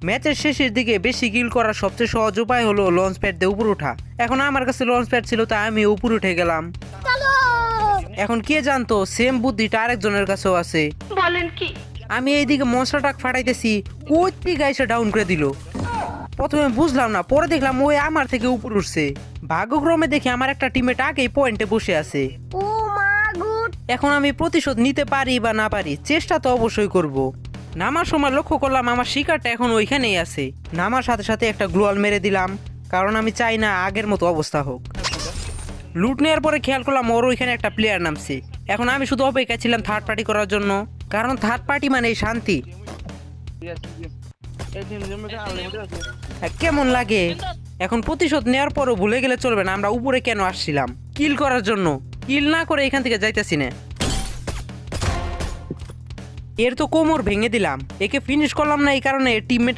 ম্যাচের শেষের দিকে বেশি কিল করার সবচেয়ে সহজ উপায় হলো লঞ্চ প্যাড দিয়ে উপর ওঠা। এখন আমার কাছে লঞ্চ প্যাড ছিল তাই আমি উপর উঠে গেলাম। এখন কে জানতো সেম বুদ্ধিটা আরেকজনের কাছেও আছে। বলেন কি? আমি এইদিকে মনস্টার ট্রাক ফাটাইতেছি, কই গাইসে ডাউন করে দিল। প্রথমে বুঝলাম না, পরে দেখলাম ওই আমার থেকে উপর উঠছে। ভাগ্যক্রমে দেখি আমার একটা টিমেট আগেই পয়েন্টে বসে আছে। ও মা গুড। এখন আমি প্রতিশোধ নিতে পারি বা না পারি, চেষ্টা তো অবশ্যই করব। নামার সময় লক্ষ্য করলাম আমার শিকারটা এখন ওইখানেই আছে। নামার সাথে সাথে একটা গ্লোয়াল মেরে দিলাম, কারণ আমি চাই না আগের মতো অবস্থা হোক। লুট নেওয়ার পরে খেয়াল করলাম ওর ওইখানে একটা প্লেয়ার নামছে। এখন আমি শুধু অপেক্ষা ছিলাম থার্ড পার্টি করার জন্য, কারণ থার্ড পার্টি মানে শান্তি। কেমন লাগে এখন? প্রতিশোধ নেওয়ার পরও ভুলে গেলে চলবে না আমরা উপরে কেন আসছিলাম, কিল করার জন্য। কিল না করে এখান থেকে যাইতেছি না। এর তো কোমর ভেঙে দিলাম, একে ফিনিশ করলাম না, এই কারণে টিমমেট